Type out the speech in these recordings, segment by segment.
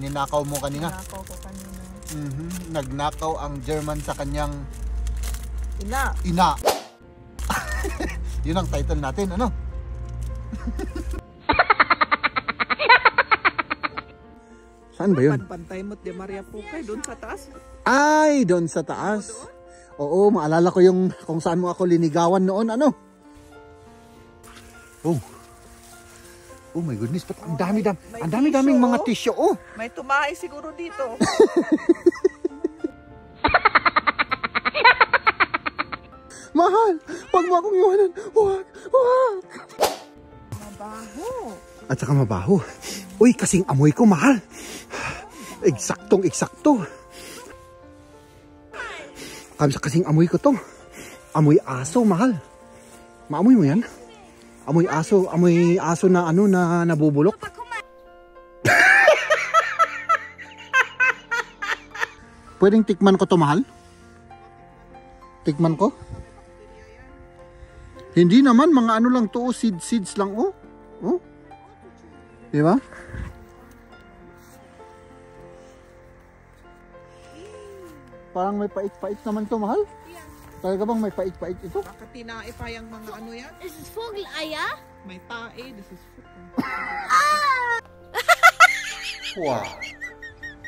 Ninakaw mo kanina? Ninakaw ko kanina. Nagnakaw ang German sa kanyang ina. Yun ang title natin, ano? Saan ba yun? Pantay mo't de Maria Pukay, doon sa taas. Ay, doon sa taas. Oo, maalala ko yung kung saan mo ako linigawan noon, ano? Oh my goodness, ba't ang dami-daming mga tissue, oh. May tumahay siguro dito. Mahal, wag mo akong iwanan. Huwag. Mabaho. At saka mabaho. Uy, kasing amoy ko, mahal. Eksaktong-eksakto. Kasing amoy ko to. Amoy aso, mahal. Maamoy mo yan? Amoy aso na ano na nabubulok. Pwedeng tikman ko to, mahal? Tikman ko? Hindi naman, mga ano lang to, seeds lang, oh. Oh. Di ba? Parang may pait-pait naman to, mahal. Talaga bang may pait-pait ito? Baka tinae pa yung mga ano yan. Is this Vogeleier? May tae. This is Wow.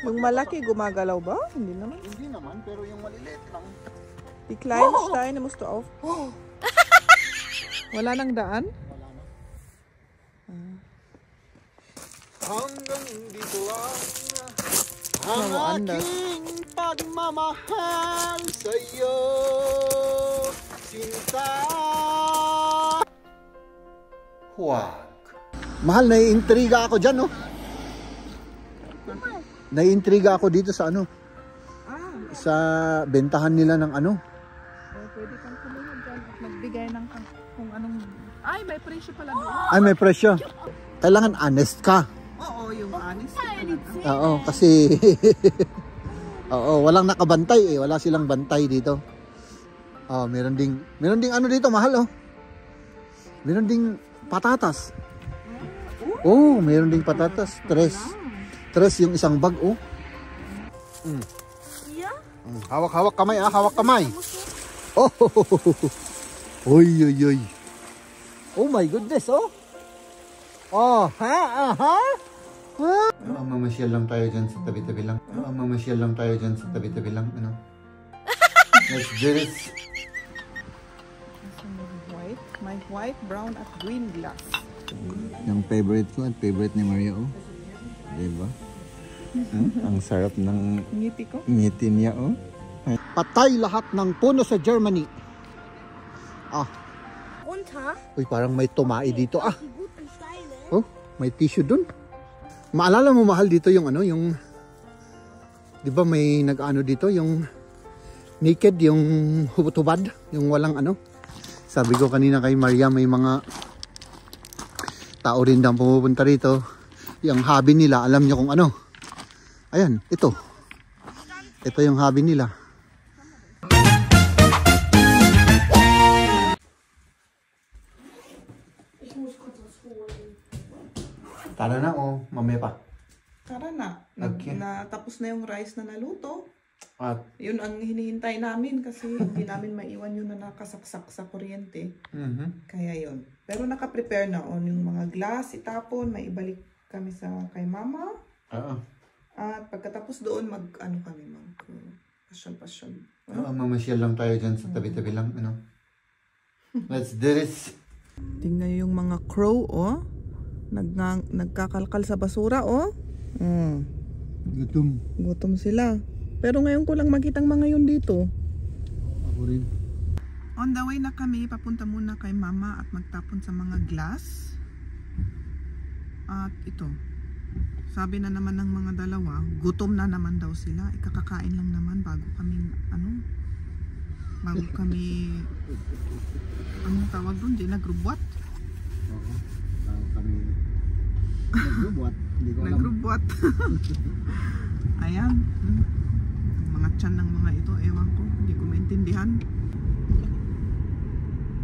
Yung malaki gumagalaw ba? Hindi naman. Hindi naman, pero yung maliliit lang. Die Kleinsteine musst du auf. Wala nang daan? Wala na. Hanggang dito lang ang aking pagmamahal sa'yo, sinta. Huwag. Mahal, naiintriga ako dyan, no? Naiintriga ako dito sa ano? Sa bentahan nila ng ano? Pwede kang kumunod dyan at magbigay ng kung anong... Ay, may presyo pala doon. Ay, may presyo. Kailangan honest ka. Oo, yung honest. Oo, kasi... Oo, walang nakabantay eh. Wala silang bantay dito. Oh, meron ding ano dito, mahal, oh. Meron ding patatas. Oh, meron ding patatas. Tres yung isang bag, oh. Hawak kamay, hawak kamay. Oh, oy. Oh my goodness, oh. Oh, mamasyal lang tayo dyan sa tabi-tabi lang. Ano? Let's do this. My white, brown at green glass. Yung favorite ko at favorite ni Maria, oh. Diba? Ang sarap ng ngiti niya, oh. Patay lahat ng puno sa Germany. Uy, parang may tumai dito, Oh, may tissue dun. Maalala mo, mahal, dito yung ano, yung... Di ba may nag-ano dito, yung... Naked, yung hubad, yung walang ano. Sabi ko kanina kay Maria, may mga... tao rin daw pumupunta rito. Yung hobby nila, alam niyo kung ano. Ayan, ito. Ito yung hobby nila. Tara na, oh. Mamaya pa. Tara na. Okay. Tapos na yung rice na naluto. At Yun ang hinihintay namin kasi hindi namin maiwan yun na nakasaksak sa kuryente. Kaya yun. Pero naka-prepare na on yung mga glass, itapon, may ibalik kami kay mama. At pagkatapos doon mag-ano kami, pasyal-pasyal. mamasyal lang tayo dyan sa tabi-tabi lang, ano. Let's do this. Tingnan nyo yung mga crow, oh. Nagkakalkal sa basura, oh. Gutom sila. Pero ngayon ko lang makitang mga yun dito. Ako rin. On the way na kami, papunta muna kay mama at magtapon sa mga glass. At ito, sabi na naman ng mga dalawa, gutom na naman daw sila. Ikakakain lang naman bago kami, anong tawag doon? Di nagrubwat? Oo, bago kami nagrubwat. Hindi ko alam. Nagrubwat. Ayan. Mga tiyan ng mga ito, ewan ko. Hindi ko maintindihan.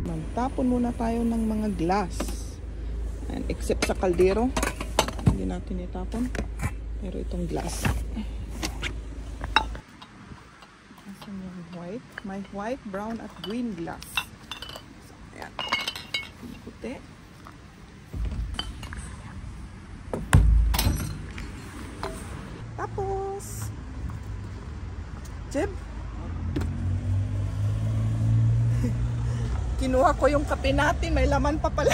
Magtapon muna tayo ng mga glass. And except sa kaldero. Hindi natin itapon. Pero itong glass. Asan yung white? May white, brown, at green glass. So, ayan. Yung puti. Tapos, Jeb, kinuha ko yung kape natin. May laman pa pala.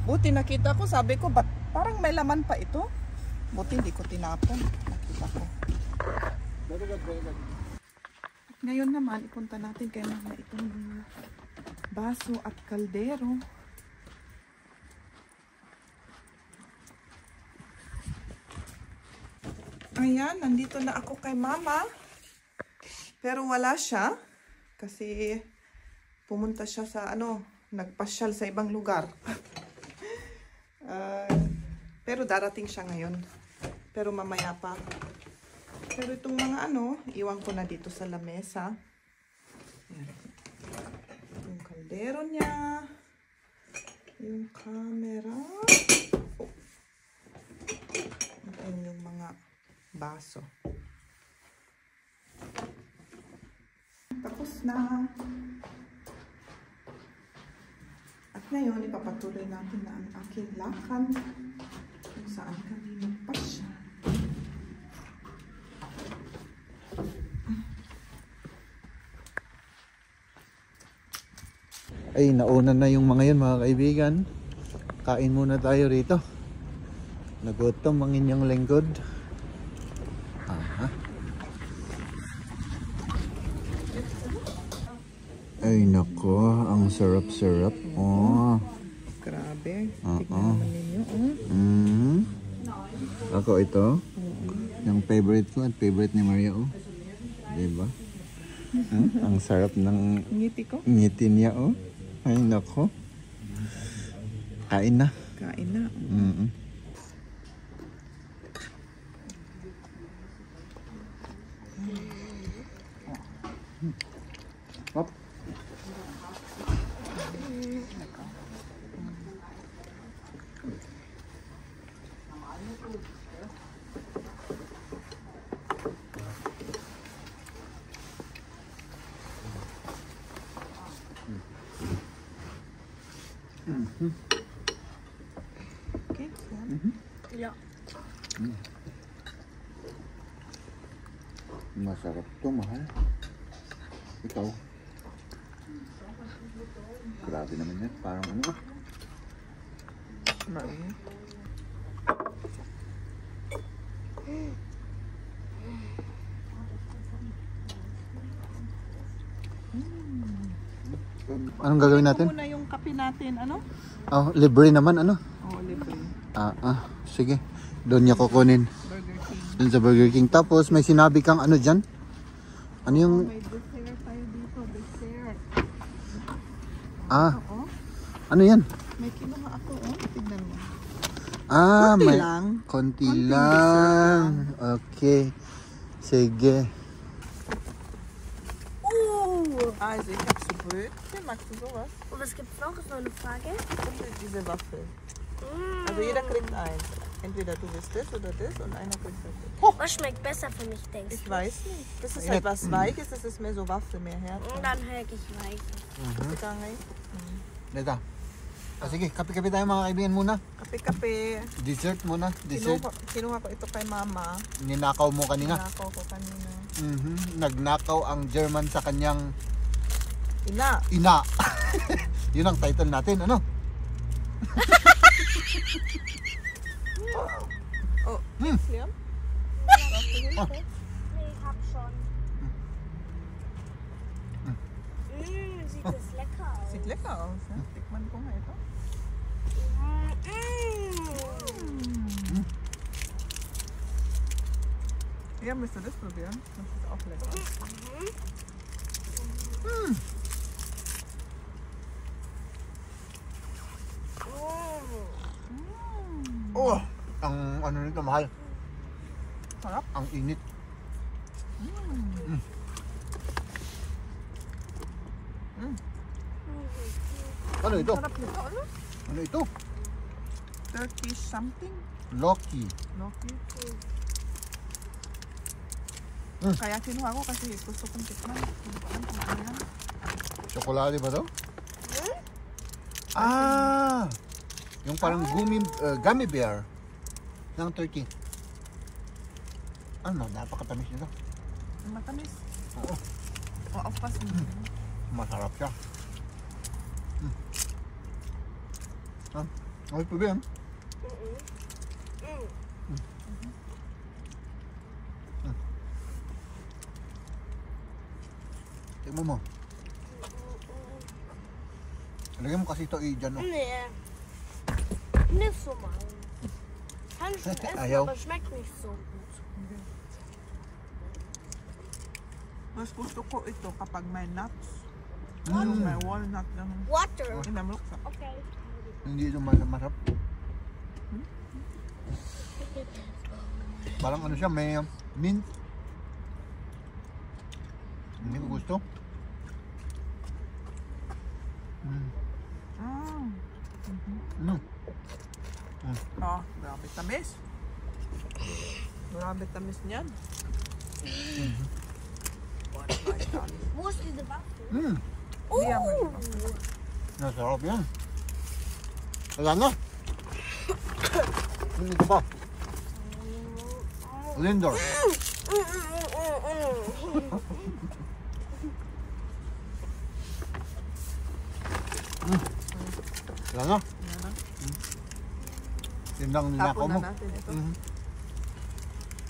Buti nakita ko. Sabi ko, ba't parang may laman pa ito? Buti hindi ko tinapon. Nakita ko. Ngayon naman, ipunta natin kay mama itong mga baso at kaldero. Ayan, nandito na ako kay mama. Pero wala siya. Kasi pumunta siya sa nagpasyal sa ibang lugar. Pero darating siya ngayon. Pero mamaya pa. Pero itong mga iwan ko na dito sa lamesa. Yung kaldero niya. Yung camera. At yung mga baso. Tapos na. At ngayon, ipapatuloy natin na ang aking lakad kung saan kami magpasya. Ay, nauna na yung mga yun, mga kaibigan. Kain muna tayo rito. Nagutom ang inyong lingkod. Aha. Ay, nako. Ang sarap-sarap. Oh. Grabe. Tignan naman ninyo. Ako ito. Yung favorite ko at favorite ni Maria. Oh. Diba? Ang sarap ng ngiti ko. Ngiti niya. Oh. Ay, nako. Kain na. Kain na. Hop. Okay. Ja. Masarap to, mahal. Ikaw. Grabe naman yan. Parang Mainit. Anong gagawin natin? Muna yung kape natin, Oh, libre naman, libre. Sige. Doon niya kukunin. Burger King. Doon sa Burger King. Tapos may sinabi kang dyan? Ano yung... May dessert tayo dito, dessert. Oo. Ano yan? May kinuha ako, tignan mo. Konti may... lang. Konti lang. Okay. Sige. Also, ich habe so Brötchen. Magst du sowas? Und was gibt's noch? Ist noch eine Frage. Und diese Waffel. Also jeder kriegt eins. Entweder du willst das oder das und einer kriegt das. Was schmeckt besser für mich, denkst Ich du? weiß nicht. Das ist halt was Weiches, das ist mehr so Waffel, mehr Herz. Und dann höre ich weich. Dito. Sige, kape-kape tayo mga kaibigan muna. Kape-kape. Dessert muna. Dessert. Kinuha ko ito kay mama. Ninakaw mo kanina. Ninakaw ko kanina. Nagnakaw ang German sa kanyang ina. Yun ang title natin, Oh, Liam? Nee, ich hab schon. Sieht das lecker aus. Sieht lecker aus, ne? Tikman ko nga ito. Ja, müsst ihr das probieren? Das ist auch lecker. Oh, ang nito mahal. Sarap. Ang init. Ano ito? Sarap nito, Ano ito? Turkish something. Loki. Loki. Mm. Kaya kinuha ko kasi gusto kong tikman. Hindi ko alam kung ano yan. Chocolate ba to? Ah! Yung parang gummy bear ng Turkey. Ano, napakatamis nito. Matamis. Oo. Oh, of course. Masarap siya. Ah, okay pa ba yan? Tignan mo. Lagyan mo kasi ito dyan. Oh. Nee. Nicht so mal. Kann ich schon essen, Ayaw. aber schmeckt nicht so gut. Mas gusto ko ito kapag may nuts. Yung may walnut. Ganun. Water. Inamlok sa. Okay. Hindi ito masarap. Parang ano siya, may mint. Hindi ko gusto. Ano? Oh, grabe tamis. Grabe tamis niyan. Wo ist diese Waffe? Nasarap yan. Wala na. Hindi ko pa. Lindor. Wala na. Tindang ninakaw Tapon na mo. natin ito.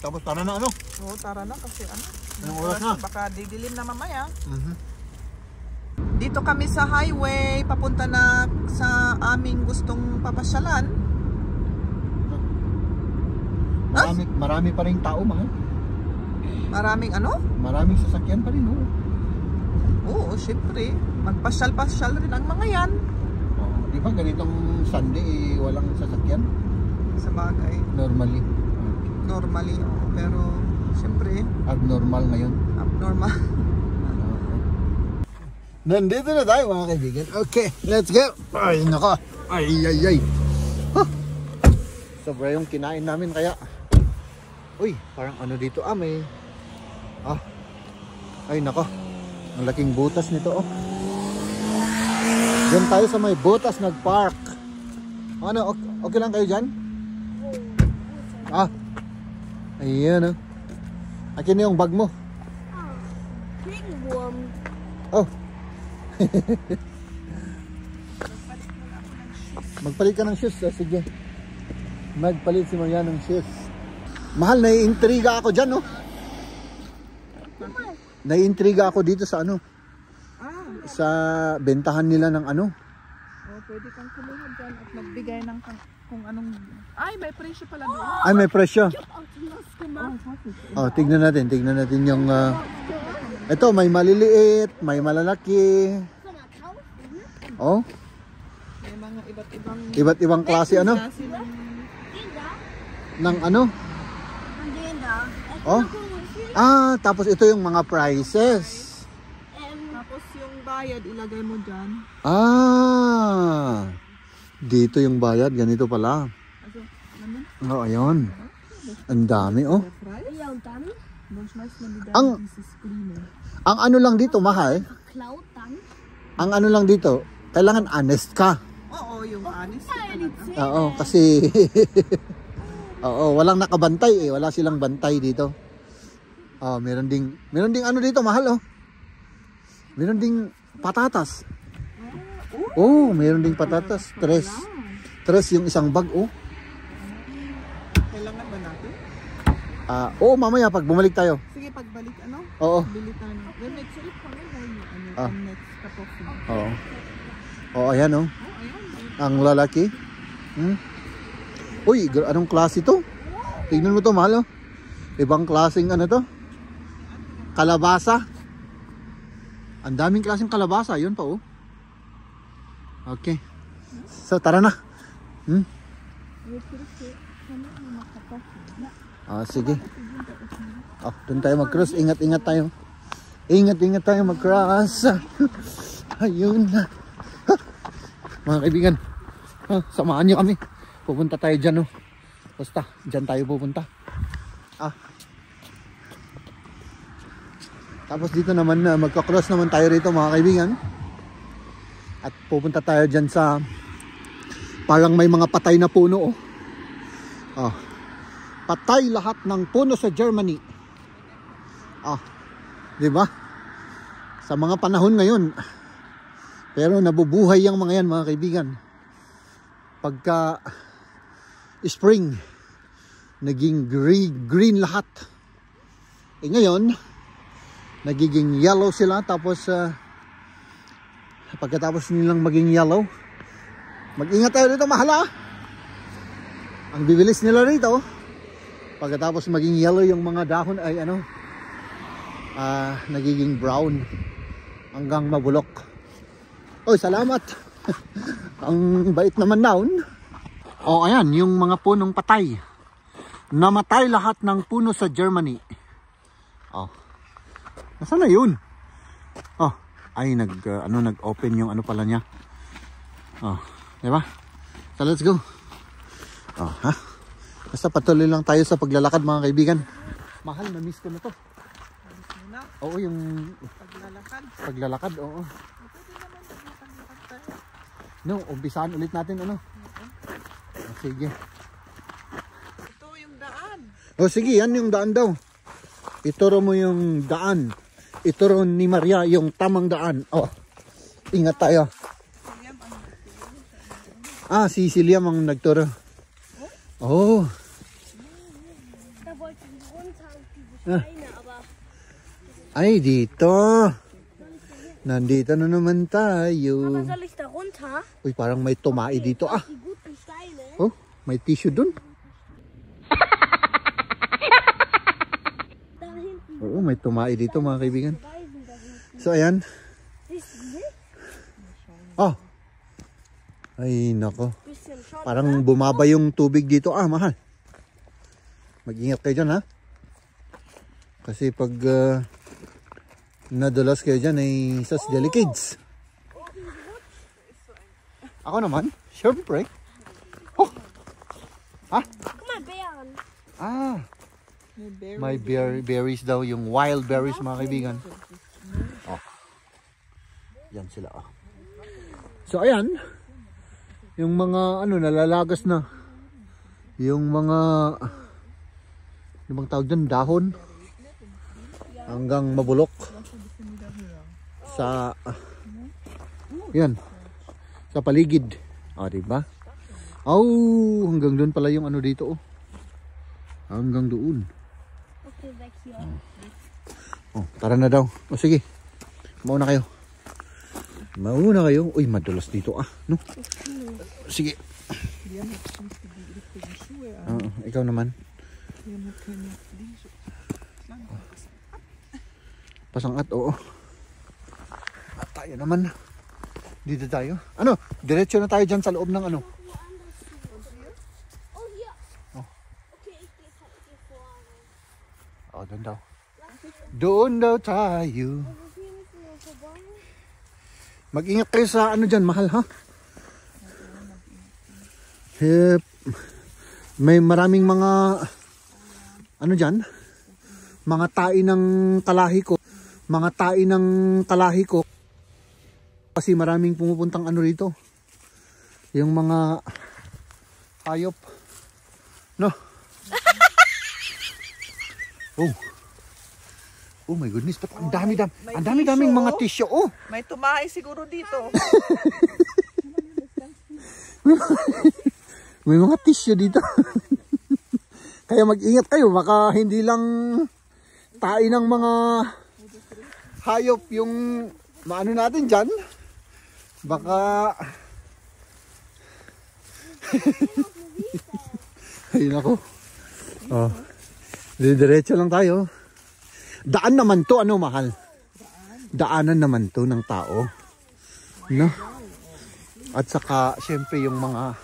Tapos tara na ano? Oo, tara na kasi ano. Anong oras na? Baka didilim na mamaya. Dito kami sa highway, papunta na sa aming gustong papasyalan. Marami pa rin tao, mga. Maraming ano? Maraming sasakyan pa rin, oh. Oo, syempre. Magpasyal-pasyal rin ang mga yan. Oh, di ba ganitong Sunday, walang sasakyan? Sa bagay. Normally. Normally, oo. Pero, syempre, Abnormal ngayon. abnormal. Nandito na tayo, mga kaibigan. Okay, let's go. Ay, naka. Ay. Huh. Sobra yung kinain namin kaya. Uy, parang ano dito, may. Ay, naka. Ang laking butas nito, oh. Diyan tayo sa may butas nag-park. Ano, okay lang kayo dyan? Ayan, oh. Akin na yung bag mo. Regenwurm. Oh. Magpalit ka ng shoes. Sige. Magpalit si Maria ng shoes. Mahal, naiintriga ako dyan, no? Naiintriga ako dito sa ano. Sa bentahan nila ng ano. Oh, pwede kang kumuha dyan at magbigay ng kung anong... Ay, may presyo pala doon. Ay, may presyo. Oh, tignan natin yung ito, may maliliit, may malalaki. Oh. May mga Iba't ibang klase ano? klase ng... Ng ano? Oh. Tapos ito yung mga prices. Tapos yung bayad, ilagay mo dyan. Dito yung bayad, ganito pala. Oh, ayun. Ang dami, oh. Ja, und dann? Ang ano lang dito, mahal. Verklaut dann? Ang ano lang dito, kailangan honest ka. Oo, yung honest talaga. Oo, kasi oo, walang nakabantay eh. Wala silang bantay dito. Meron ding ano dito, mahal, oh. Meron ding patatas. Oh, meron ding patatas. Tres yung isang bag, oh. Kailangan ba natin? Oo, mamaya pag bumalik tayo. Sige, pagbalik ano? Oo. Bili tayo. Then next week kami na yung next cup of food. Oo. Oo, ayan, oh. Ang lalaki. Uy, anong klase to? Tignan mo to, mahal, oh. Ibang klaseng ano to? Kalabasa. Ang daming klaseng kalabasa, yun pa, oh. Okay. So, tara na. Sige. Doon tayo mag-cross. Ingat-ingat tayo. Ingat-ingat tayo mag-cross. Ayun na. Mga kaibigan. Samahan niyo kami. Pupunta tayo dyan, oh. Basta, dyan tayo pupunta. Tapos dito naman, magka-cross naman tayo rito mga kaibigan. At pupunta tayo dyan sa, parang may mga patay na puno. Patay lahat ng puno sa Germany. Di ba? Sa mga panahon ngayon. Pero nabubuhay yung mga yan mga kaibigan. Pagka spring, naging green lahat. Ngayon, nagiging yellow sila. Tapos, pagkatapos nilang maging yellow, mag-ingat tayo dito, mahala. Ang bibilis nila rito. Pagkatapos maging yellow yung mga dahon ay nagiging brown hanggang mabulok. Oy, salamat. Ang bait naman daon. Ayan, yung mga punong patay. Namatay lahat ng puno sa Germany. Nasaan na yun? Ay, nag-open yung ano pala niya. Diba? So, let's go. Basta patuloy lang tayo sa paglalakad mga kaibigan. Mahal, na-miss ko na to. Oo, yung paglalakad, oo. No, umpisahan ulit natin sige. Ito yung daan. Sige, yan yung daan daw. Ituro mo yung daan. Ituro ni Maria yung tamang daan. Ingat tayo. Si Siliam ang nagturo. Da wollte ich runter auf diese Steine, aber... Ay, dito. Nandito na naman tayo. Aber soll ich da runter? Uy, parang may tumai dito. Die guten Steine. May tissue dun. Da hinten. Oo, may tumai dito mga kaibigan. Weisen da hinten. So, ayan. Siehst du nicht? Ay, nako. Bisschen schon. Parang bumaba yung tubig dito. Mahal. Mag-ingat kayo dyan, ha? Kasi pag nadulas kayo dyan, ay sus delicates. Ako naman, syempre. Guck mal, Bären. May berries daw, yung wild berries mga kaibigan. Yan sila. So, ayan. Yung mga, nalalagas na. Yung mga, bang tawag dyan, dahon. Hanggang mabulok. Sa, yan. Sa paligid. Diba? Hanggang doon pala yung dito. Hanggang doon. Okay, weg hier. Tara na daw. Sige. Mauna kayo. Uy, madulas dito no? Sige. Ikaw naman. Pasangat, oo. At tayo naman. Dito tayo. Diretso na tayo dyan sa loob ng Oh, hier. Okay, ich gehe vor. Doon daw. Doon daw tayo. Hier müssen wir vorbei. Mag-ingat kayo sa dyan, mahal, ha? May maraming mga dyan, mga tae ng kalahi ko. Mga tae ng kalahi ko. Kasi maraming pumupuntang rito. Yung mga hayop. No? Oh my goodness, ba't ang dami-daming mga tissue. May tumahay siguro dito. May mga tissue dito. Kaya mag-ingat kayo, baka hindi lang tayo ng mga hayop yung maano natin dyan. Baka ayun ako. Diretso lang tayo. Daan naman to, mahal? Daanan naman to ng tao. No? At saka, syempre yung mga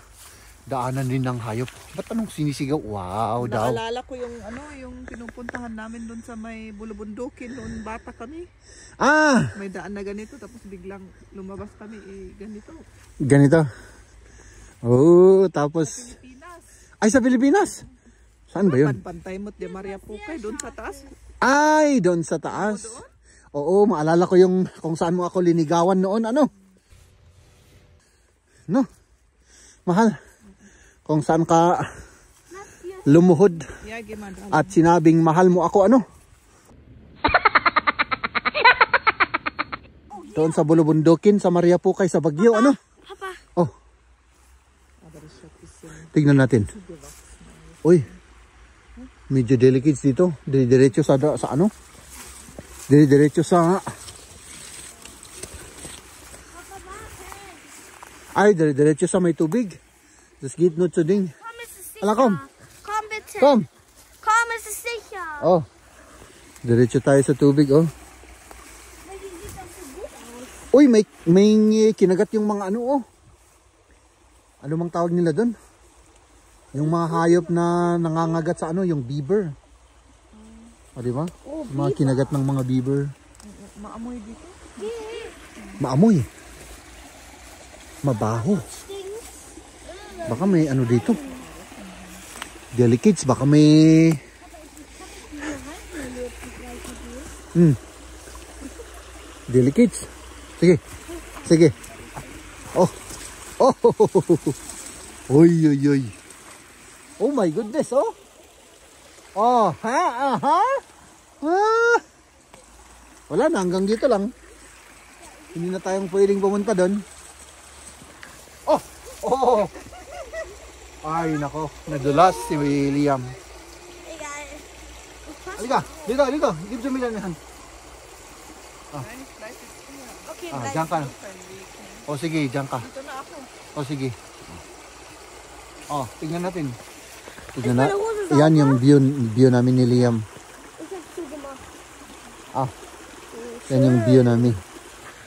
daanan din ng hayop. Ba't anong sinisigaw? Wow daw. Naalala ko yung pinupuntahan namin doon sa may Bulubundukin noon bata kami. May daan na ganito tapos biglang lumabas kami ganito. Ganito? Tapos Pilipinas. Ay, sa Pilipinas? Saan ba yun? Pantay mo't de Maria Pucay, doon sa taas. Ay, doon sa taas. Oo, maalala ko yung kung saan mo ako linigawan noon, ano? No? Mahal. Kung saan ka lumuhod at sinabing mahal mo ako, ano? Doon sa Bulubundukin, sa Maria Pucay, sa Baguio, ano? Oh. Tignan natin. Uy. Medyo delicate dito. Diretso sa ano? Diretso sa... Ay, diretso sa may tubig. Das geht nur zu Ding. Ala, komm. Komm bitte. Komm. Komm, es ist sicher. Oh. Diretso tayo sa tubig, oh. Uy, may kinagat yung mga ano, oh. Ano mang tawag nila doon? Yung mga hayop na nangangagat sa ano, yung beaver. O, di ba? Mga kinagat ng mga beaver. Maamoy dito? Maamoy. Mabaho. Baka may ano dito. Delicates, baka may... Delicates. Sige. Sige. Oh. Oh. Oy, oy, oy. Oh my goodness, oh. Oh, ha? Aha. Ah. Wala na, hanggang dito lang. Hindi na tayong pwedeng pumunta doon. Oh. Oh. Ay, nako. Nadulas si William. Halika. Dito, dito. Give to me lang yan. Okay, Diyan ka. O sige, diyan ka. Ito na ako. O sige. Tingnan natin. Tingnan na. Yan yung view namin ni Liam. Ich hab's zugemacht. Yan yung view namin.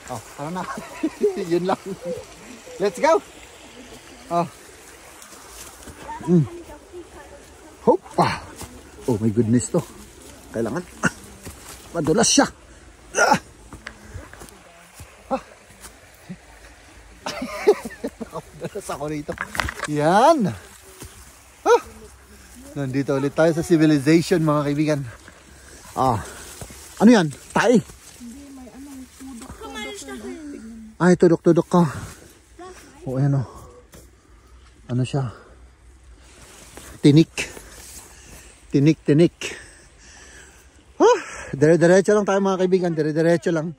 Tara na. Yun lang. Let's go. Hoppa. Oh my goodness to. Kailangan. Madulas siya. Madulas ako rito. Yan. Nandito ulit tayo sa civilization, mga kaibigan. Ano yan? Tae. Ay, tudok-tudok ka. O, ayan o. Ano siya? Tinik. Tinik. Dire-diretso lang tayo, mga kaibigan. Dire-diretso lang.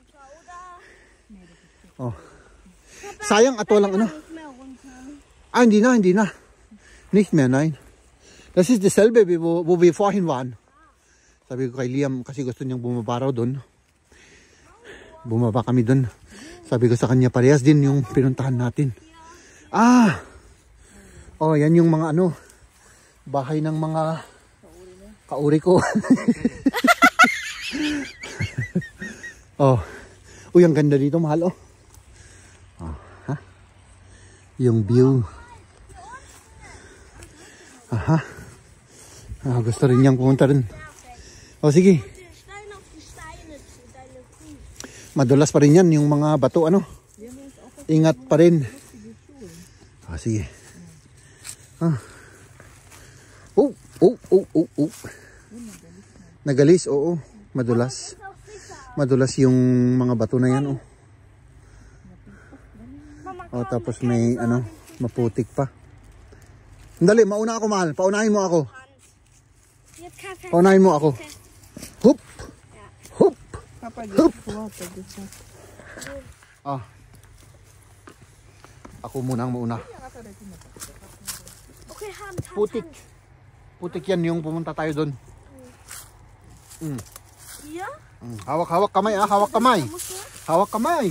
Sayang at walang ano. Hindi na. Nicht mehr, nein. Das ist dasselbe, wo wir vorhin waren. Sabi ko kay Liam, kasi gusto niyang bumaba raw doon. Bumaba kami doon. Sabi ko sa kanya, parehas din yung pinuntahan natin. Yan yung mga ano, bahay ng mga kauri ko. Uy, ang ganda dito, mahal, oh. Yung view. Gusto rin niyang pumunta rin. Sige. Madulas pa rin yan, yung mga bato, ano. Ingat pa rin. Sige. Nagalis, oo. Madulas. Madulas yung mga bato na yan, oh. Tapos may, ano, maputik pa. Dali, mauna ako, mahal. Paunahin mo ako. Paunahin mo ako. Hup! Hup! Hup! Ako muna ang mauna. Putik. Putik yan yung pumunta tayo doon. Hawak-hawak kamay, hawak kamay. Hawak kamay.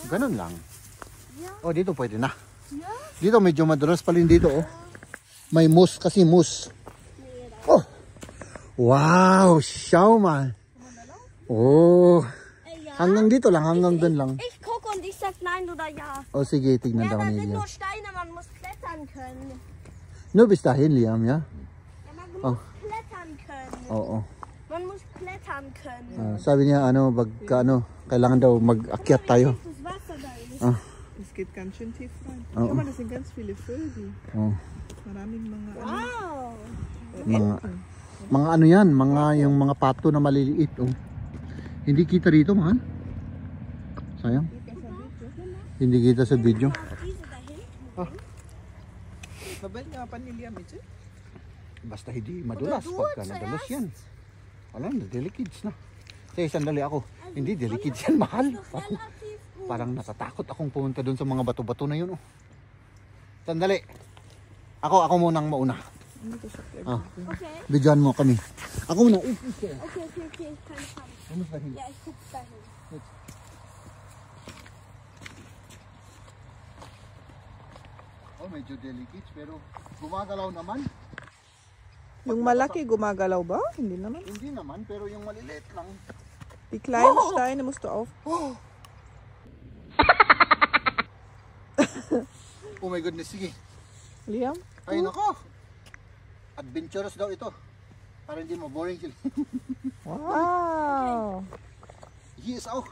Ganun lang. Dito pwede na. Dito medyo madulas pa rin dito, oh. May moose kasi moose. Wow, schau mal. Hanggang dito lang, hanggang doon lang. Ich gucke und ich sag nein oder ja. Sige, tignan daw Da ni sind Liam. nur Steine, man muss klettern können. Nur bis dahin, Liam, ja? Man muss klettern können. Oo. Man muss klettern können. Sabi niya, kailangan daw mag-akyat tayo. Das Wasser da ist. geht ganz schön tief rein. Oh. Schau mal, das sind ganz viele Vögel. Oh. Maraming mga Wow. Mga ano yan, yung mga pato na maliliit. Oh. Hindi kita rito, mahal. Sayang. Hindi kita sa video. Diese da hinten. Babal nga panilya, medyo. Basta hindi madulas. Oder du Pagka nadalas yan. Wala na, delikids na. Sige, sandali ako. Hindi, delikids yan, mahal. Parang natatakot akong pumunta doon sa mga bato-bato na yun. Oh. Sandali. Ako munang mauna. Okay. Bidyan mo kami. Ako muna. Okay, okay, okay. Ich kann es haben. Ano ba yun? Ja, ich guck's dahin. Oh, medyo delikids pero gumagalaw naman. Yung malaki gumagalaw ba? Hindi naman. Hindi naman, pero yung maliliit lang. Die kleinen Steine musst du auf. Oh my goodness, sige. Liam? Ay nako. Adventurous daw ito. Para hindi mo boring sila. Wow. Hier ist auch.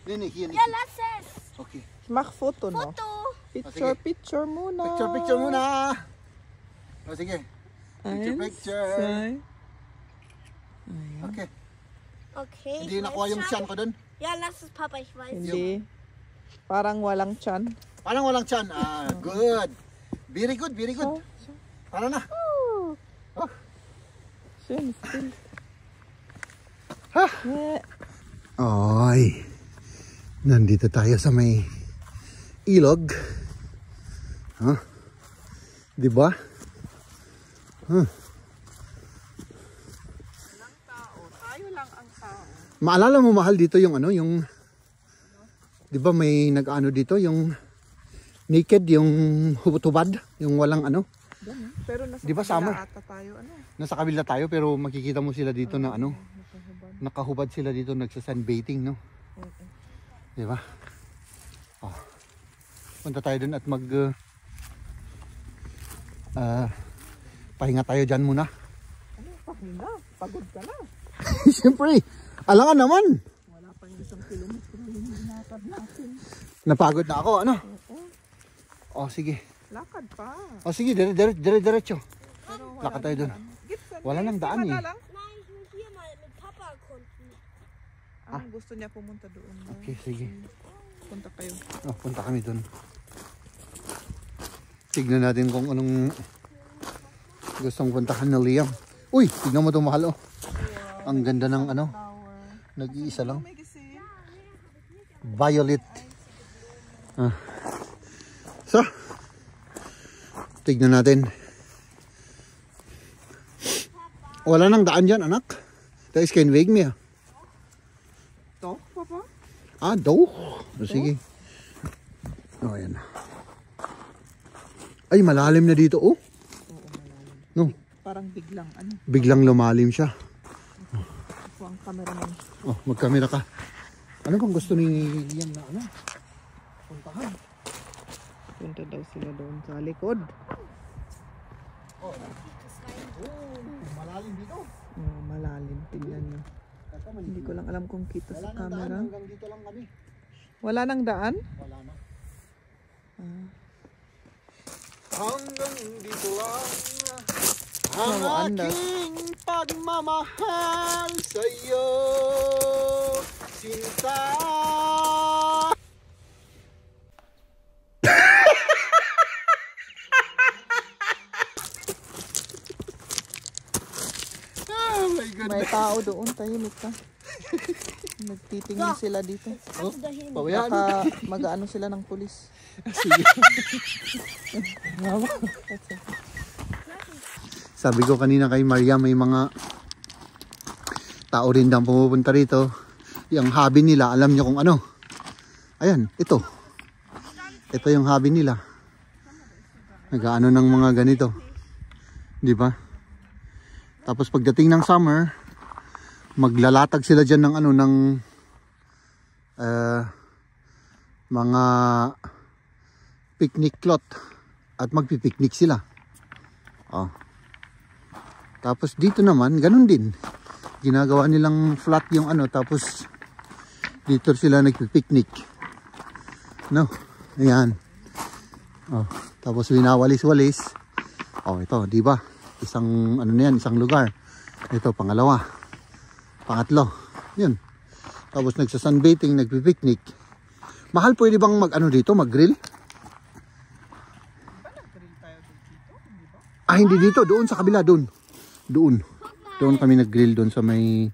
Nee, hier nicht. Ja, lass es. Okay. Ich mach Foto noch. Foto. Picture, sige. picture muna. Picture muna. O sige. Eins, Picture. zwei. Okay. Okay. Hindi ich nakuha weiß yung schon. tiyan ko dun. Ja, lass es, Papa, ich weiß. Hindi. Parang walang tiyan. Parang walang tiyan. Ah, good. Very good, very good. Tara na. Oh. Oh. Schönes Bild. Ha. Oy. Nandito tayo sa may ilog. Huh? Di ba? Huh. Walang tao. Tayo lang ang tao. Maalala mo mahal dito yung ano, yung di ba may nag-ano dito yung naked, yung hubad-hubad, yung walang ano. Pero nasa Di ba kabila summer? ata tayo, ano? Nasa kabila tayo pero makikita mo sila dito na ano, nakahubad sila dito, nagsa-sunbathing, no? Di ba? Oh. Punta tayo dun at mag pahinga tayo dyan muna. Ano? Pahinga? Pagod ka na. Siyempre, alangan naman. Wala pang 1 kilometro yung hinatad natin. Napagod na ako, ano? Oh, sige. Lakad pa. Oh, sige, diretso. Pero wala Lakad tayo dun. Gibson, Wala nang daan eh. Nein, ich will hier mal mit Papa erkunden. Ang gusto niya pumunta doon. Okay, sige. Punta kayo. Oh, punta kami dun. Tignan natin kung anong gustong puntahan na Liam. Uy, tignan mo itong mahal, oh. Ang ganda ng ano. Nag-iisa lang. May gising. Violet. Ah. So, tignan natin. Wala nang daan dyan, anak. Dat is geen weg meer. To, Papa? Ah, doog. Sige. Oh, ayan. Ay, malalim na dito, oh. No, Parang biglang, ano? biglang lumalim siya. Ako ang cameraman. Oh, magkamera ka. Ano bang gusto ni Liam na ano? Puntahan. Punta daw sila doon sa likod. Oh, malalim dito. Oh, malalim. Tingnan nyo. Hindi ko lang alam kung kita sa camera. Hanggang dito lang kami. Wala nang daan? Wala na. Ah. Hanggang dito lang Ang ang andas. aking pagmamahal sa'yo, Sinta. Oh my May goodness. tao doon. Tahimik ka. Nagtitingin sila dito. Oh, Dahin. pabayaan. Baka mag-ano sila ng pulis. Sige. Sabi ko kanina kay Maria, may mga tao rin daw pumupunta rito. Yung hobby nila, alam niyo kung ano. Ayan, ito. Ito yung hobby nila. Nag-ano ng mga ganito. Di ba? Tapos pagdating ng summer, maglalatag sila dyan ng ano, ng mga picnic cloth at magpipiknik sila. Oh. Tapos dito naman, ganun din. Ginagawa nilang flat yung ano, tapos dito sila nagpipiknik. No? Ayan. Oh, tapos winawalis-walis. Oh, ito, di ba? Isang ano na yan, isang lugar. Ito, pangalawa. Pangatlo. Yun. Tapos nagsa-sunbathing, nagpi-picnic. Mahal, pwede bang mag-ano dito, mag-grill? Ah, hindi dito. Doon sa kabila, doon. Doon. Doon kami nag-grill doon sa may...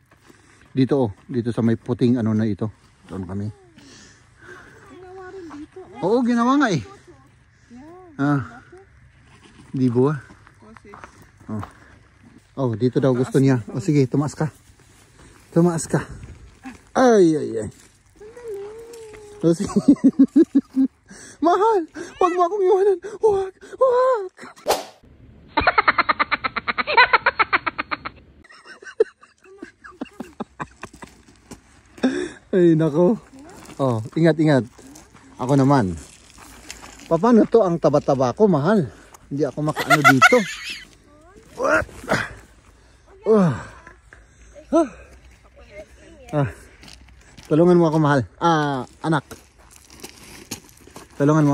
Dito, oh. Dito sa may puting ano na ito. Doon kami. Oo, ginawa nga eh. Ah. Di ba? Oh. Oh, dito daw gusto niya. O sige, tumaas ka. Tumaas ka. Ay, ay, ay. O sige. Mahal, huwag mo akong iwanan. Huwag, huwag. Ay, nako. Oh, ingat, ingat. Ako naman. Paano to ang taba-taba ko, mahal? Hindi ako makaano dito. Tulungan mo ako, mahal. Anak. Tulungan mo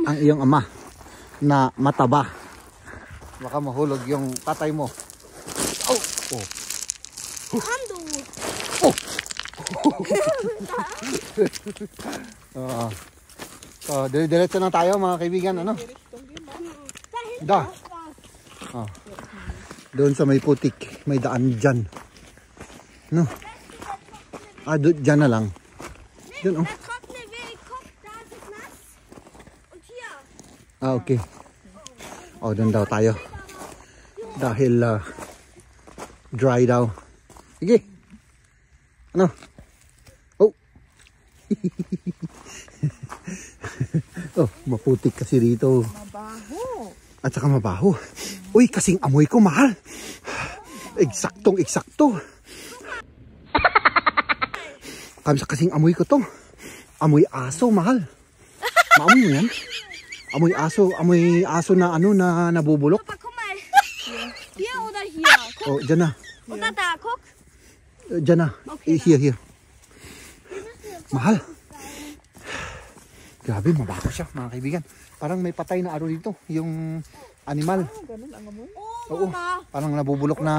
ang iyong ama na mataba. Baka mahulog yung tatay mo. Oh, oh. Oh. So, dire-diretso na tayo mga kaibigan, ano? Da. Oh. Doon sa may putik, may daan dyan. No? Dyan na lang. Dyan, oh. Okay. Oh, doon daw tayo. Dahil dry daw. Sige. Ano? Oh. Oh, maputik kasi rito. Mabaho. At saka mabaho. Uy, kasing amoy ko, mahal. Eksaktong eksakto. Kasing amoy ko to. Amoy aso, mahal. Maamoy mo yan? Amoy aso na ano na nabubulok. Papa, guck mal. Hier oder hier? Guck. Oh, dyan na. Oder da, guck. Dyan na. Okay, Here. Mahal. Grabe, mabaho siya, mga kaibigan. Parang may patay na aro dito, yung animal. Ganun ang amoy. Oo, parang nabubulok na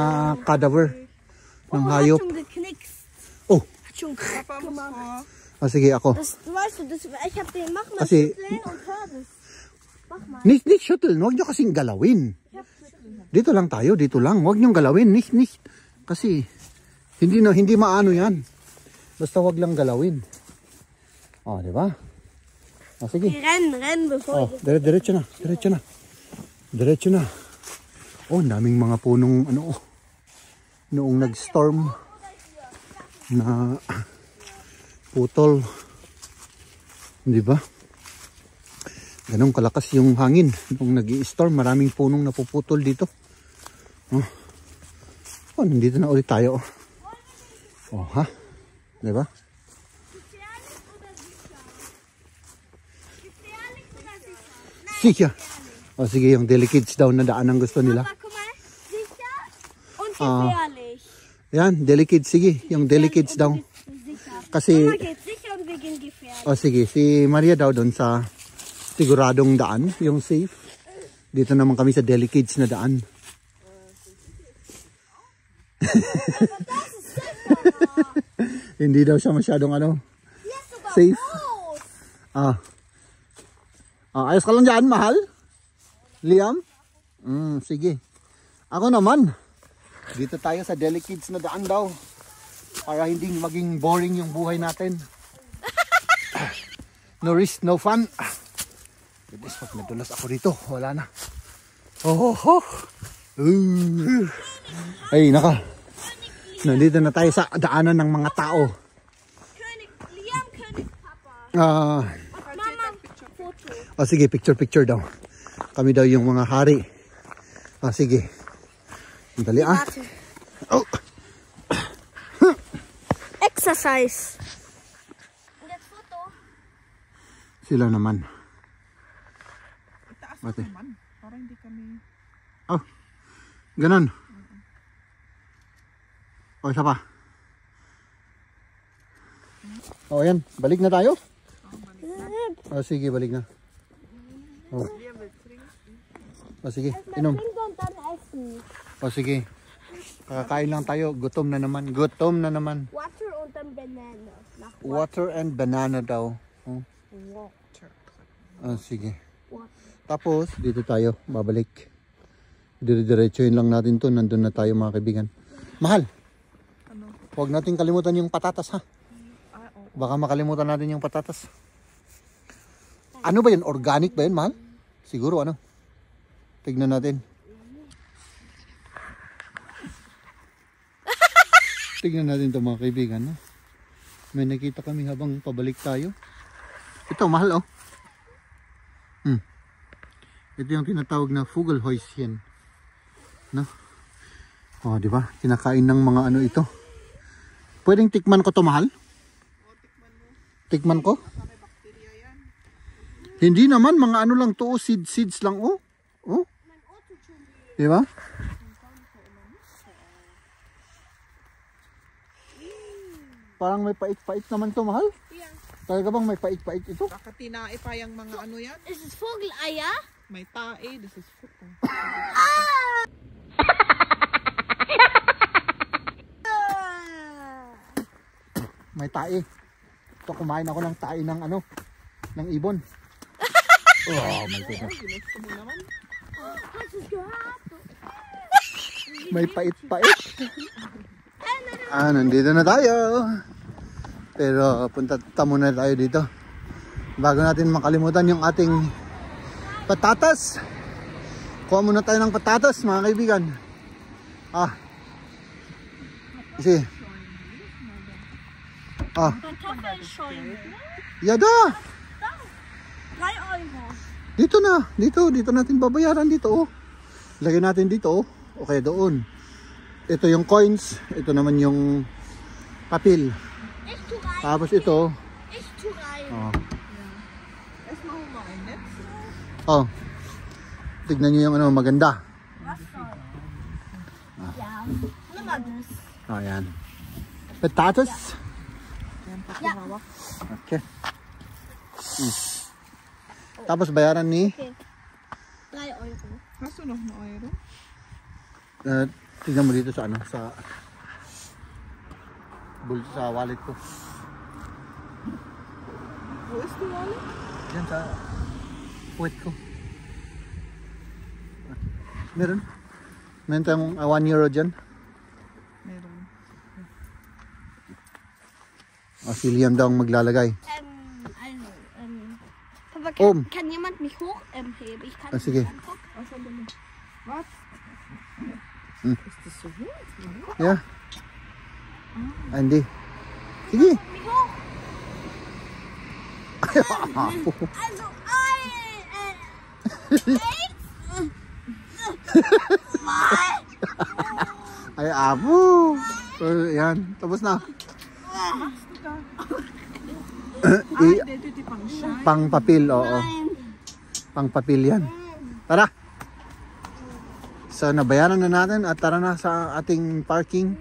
cadaver ng hayop. Oh, Papa, gusto ko. sige ako. Weißt du, ich hab den, mach mal Kasi, schütteln und hör das. Mach mal. nicht shuttle, huwag nyo kasing galawin. Dito lang tayo, dito lang. Huwag nyo galawin, nicht. Kasi, hindi maano yan. Basta huwag lang galawin. Oh, di ba? Oh, sige. Rennen, bevor Oh, diretso na. Oh, daming mga punong ano, noong nag-storm na putol. Di ba? Ganun kalakas yung hangin nung nag-i-storm, maraming punong napuputol dito. Oh, nandito na ulit tayo. Oh, ha? Di ba? Siya. O sige, yung Delikids daw na daan ang gusto nila. Papa, guck mal. Sicher und gefährlich. Yan, Delikids, sige. Yung Delikids daw. Sicher. Kasi, Mama geht sicher und wir gehen gefährlich. o sige, si Maria daw doon sa siguradong daan, yung safe. Dito naman kami sa Delikids na daan. Hindi daw siya masyadong ano, safe. Ayos ka lang dyan, mahal? Liam? Sige. Ako naman. Dito tayo sa Delikids na daan daw. Para hindi maging boring yung buhay natin. No risk, no fun. Goodness, pag nadulas ako dito, wala na. Ay, naka. Nandito na tayo sa daanan ng mga tao. Liam, König, Papa. Mama, Foto. Sige, picture daw. Kami daw yung mga hari. Sige. Dali Warte. Oh. Exercise. Und jetzt Foto. Sila naman. Itaas Ate. naman. Para hindi kami... Oh. Ganon. Isa pa. Yan. Balik na tayo. Oh, sige, balik na. Oh. Oh, sige, inom. Oh, sige. Kakain lang tayo. Gutom na naman. Gutom na naman. Water und dann banana. Water and banana daw. Oh. Water. Oh, sige. Tapos, dito tayo. Babalik. Dire-diretsuhin lang natin to. Nandun na tayo mga kaibigan. Mahal. Ano? Huwag natin kalimutan yung patatas ha. Baka makalimutan natin yung patatas. Ano ba yun? Organic ba yun, mahal? Siguro ano? Tignan natin. Tignan natin ito mga kaibigan. No? May nakita kami habang pabalik tayo. Ito, mahal oh. Ito yung tinatawag na Vogelhäuschen. No? Oh, di ba? Kinakain ng mga ano ito. Pwedeng tikman ko to, mahal? Tikman ko? Hindi naman, mga ano lang to, seeds lang oh. Oh. Di ba? Parang may pait-pait naman to, mahal? Yeah. Talaga bang may pait-pait ito? Baka tinae pa yung mga ano yan. Is es Vogeleier? May tae. This is fruit. May tae. Ito, kumain ako ng tae ng ano, ng ibon. Oh, my goodness. Ginusto mo naman. Hast du es gehört? May pait-pait. Nandito na tayo. Pero punta muna tayo dito. Bago natin makalimutan yung ating patatas. Kuha muna tayo ng patatas mga kaibigan. Kasi Kartoffelschäume. Yada. 3 Euro. Dito na. Dito natin babayaran dito oh. Lagay natin dito oh. Okay, doon. Ito yung coins. Ito naman yung papel. Tapos ito. Oh. Oh. Tignan niyo yung ano, maganda. Oh, yan. Patatas. Ja. Okay. Tapos bayaran ni 3 Euro. Hast du noch einen Euro? tignan mo dito sa ano, sa wallet ko. Wo ist die Wallet? Diyan sa puwet ko. Meron tayong 1 euro dyan. Meron. Si Liam daw ang maglalagay. Papa, kann jemand mich hochheben? Ich kann Sige. nicht angucken. Was? Ist das so hoch? Yeah. Hindi. Sige. Mich hoch. Also, Ay, apo. Yan. Tapos na. Pang papel, oo. Pang papel yan. Tara. So, nabayaran na natin at tara na sa ating parking.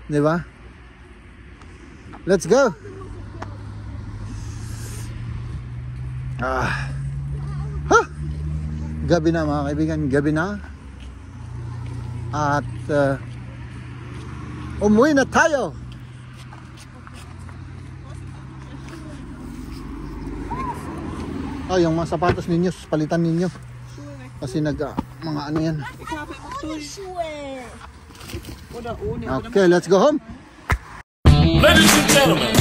Diba? Let's go! Gabi na mga kaibigan, gabi na. At umuwi na tayo. Yung mga sapatos ninyo, palitan ninyo. Kasi mga ano yan. Okay, let's go home. Ladies and gentlemen.